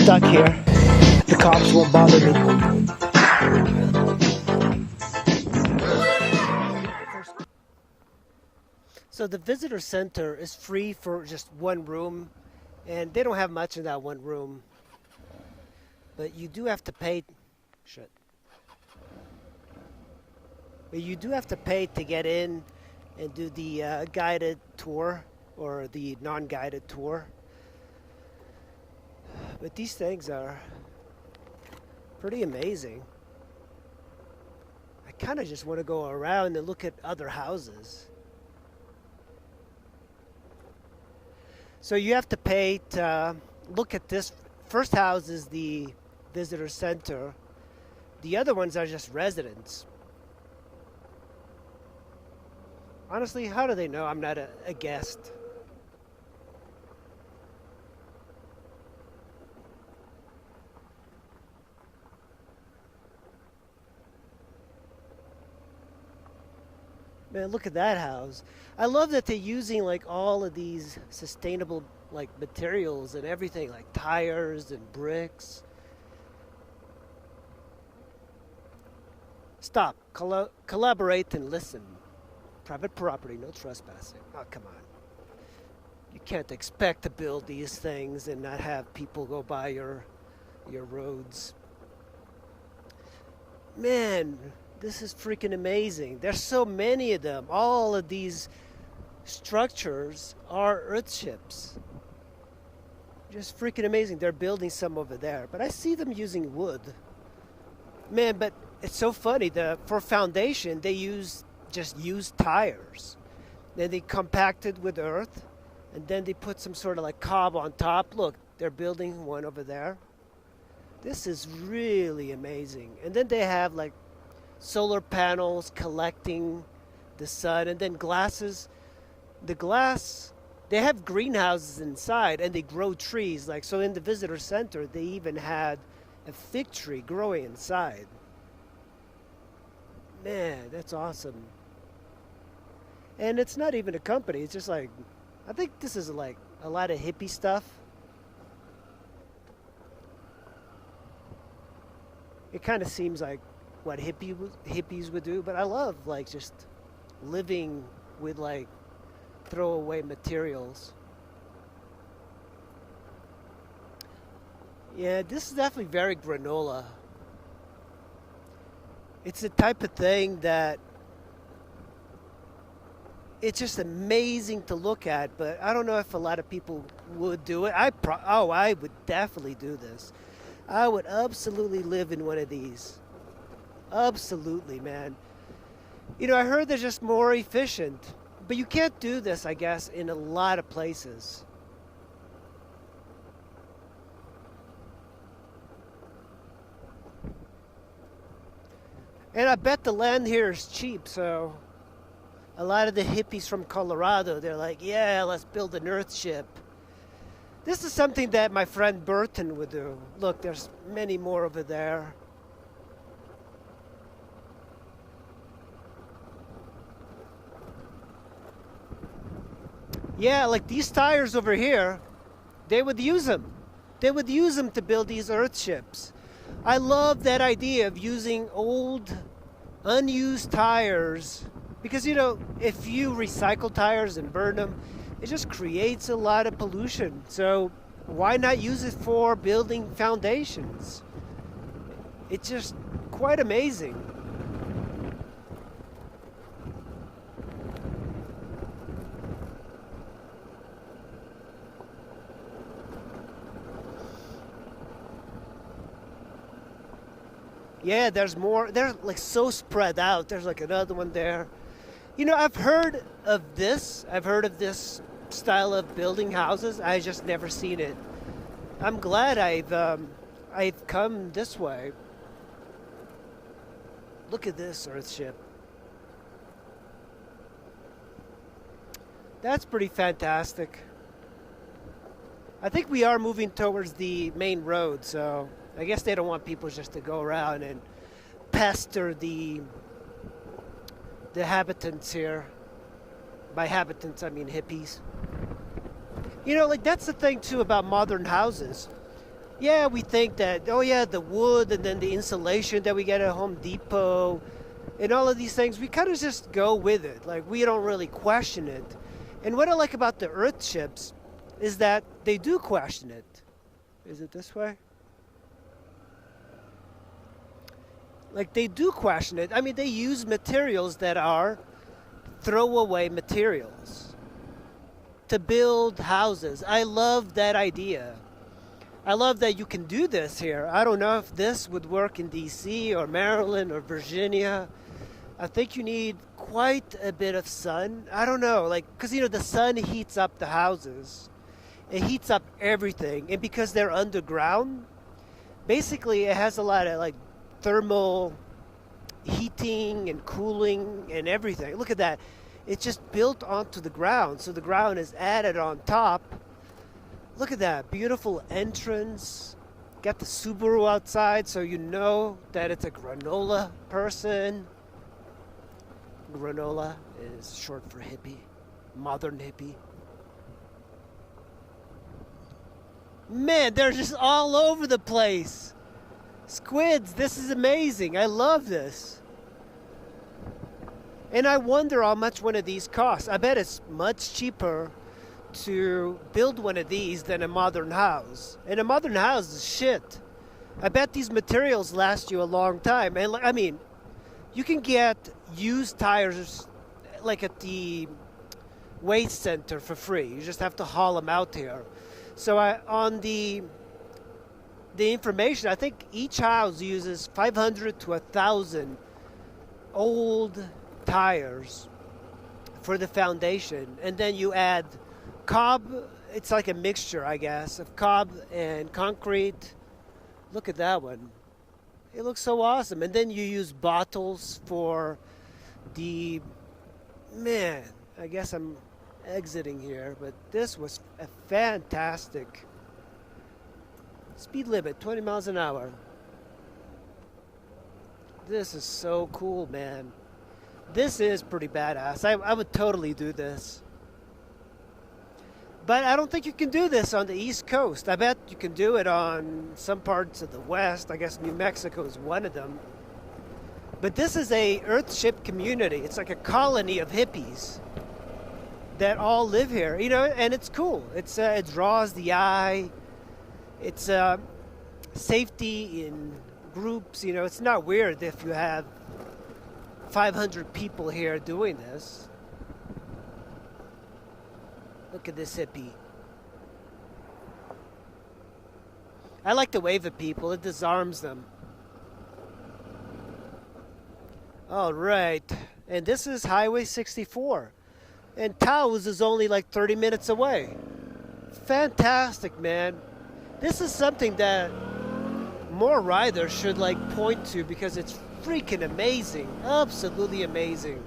stuck here. The cops won't bother me. So the visitor center is free for just one room, and they don't have much in that one room. But you do have to pay. Shit. But you do have to pay to get in and do the guided tour or the non-guided tour. But these things are pretty amazing. I kind of just want to go around and look at other houses. So you have to pay to look at this. First house is the visitor center. The other ones are just residents. Honestly, how do they know I'm not a guest? Man, look at that house. I love that they're using like all of these sustainable like materials and everything, like tires and bricks. Stop. Collaborate and listen. Private property, no trespassing. Oh, come on. You can't expect to build these things and not have people go by your roads. Man, this is freaking amazing. There's so many of them. All of these structures are Earthships. Just freaking amazing. They're building some over there, but I see them using wood. Man, but it's so funny. For foundation, they just use tires. Then they compact it with earth, and then they put some sort of like cob on top. Look, they're building one over there. This is really amazing. And then they have like solar panels collecting the sun, and then glasses. The glass, they have greenhouses inside, and they grow trees. Like, so in the visitor center, they even had a fig tree growing inside. Man, that's awesome. And it's not even a company. It's just like, I think this is like a lot of hippie stuff. It kind of seems like what hippies would do, but I love like just living with like throwaway materials. Yeah, this is definitely very granola. It's the type of thing that it's just amazing to look at, but I don't know if a lot of people would do it. I would definitely do this. I would absolutely live in one of these. Absolutely, man. You know, I heard they're just more efficient, but you can't do this, I guess, in a lot of places. And I bet the land here is cheap, so a lot of the hippies from Colorado, they're like, yeah, let's build an Earthship. This is something that my friend Burton would do. Look, there's many more over there. Yeah, like these tires over here, they would use them. They would use them to build these Earthships. I love that idea of using old, unused tires. Because, you know, if you recycle tires and burn them, it just creates a lot of pollution. So why not use it for building foundations? It's just quite amazing. Yeah, there's more. They're like so spread out. There's like another one there. You know, I've heard of this. I've heard of this style of building houses. I just never seen it. I'm glad I've come this way. Look at this Earthship. That's pretty fantastic. I think we are moving towards the main road, so I guess they don't want people just to go around and pester the habitants here. By habitants, I mean hippies. You know, like that's the thing too about modern houses. Yeah, we think that, oh yeah, the wood and then the insulation that we get at Home Depot and all of these things, we kind of just go with it. Like, we don't really question it. And what I like about the Earthships is that they do question it. Is it this way? Like, they do question it. I mean, they use materials that are throwaway materials to build houses. I love that idea. I love that you can do this here. I don't know if this would work in DC or Maryland or Virginia. I think you need quite a bit of sun. I don't know, like, because, you know, the sun heats up the houses. It heats up everything. And because they're underground, basically it has a lot of, like, thermal heating and cooling and everything. Look at that. It's just built onto the ground. So the ground is added on top. Look at that. Beautiful entrance. Got the Subaru outside so you know that it's a granola person. Granola is short for hippie. Modern hippie. Man, they're just all over the place. Squids, this is amazing. I love this. And I wonder how much one of these costs. I bet it's much cheaper to build one of these than a modern house. And a modern house is shit. I bet these materials last you a long time. And I mean, you can get used tires like at the waste center for free. You just have to haul them out here. So on the information, I think each house uses 500 to 1,000 old tires for the foundation, and then you add cob. It's like a mixture, I guess, of cob and concrete. Look at that one. It looks so awesome. And then you use bottles for the... Man, I guess I'm exiting here, but this was a fantastic speed limit, 20 miles an hour. This is so cool, man. This is pretty badass. I would totally do this. But I don't think you can do this on the East Coast. I bet you can do it on some parts of the West. I guess New Mexico is one of them. But this is a Earthship community. It's like a colony of hippies that all live here, you know, and it's cool. It's it draws the eye. It's safety in groups, you know. It's not weird if you have 500 people here doing this. Look at this hippie. I like to wave at people. It disarms them. All right. And this is Highway 64. And Taos is only like 30 minutes away. Fantastic, man. This is something that more riders should like point to because it's freaking amazing. Absolutely amazing.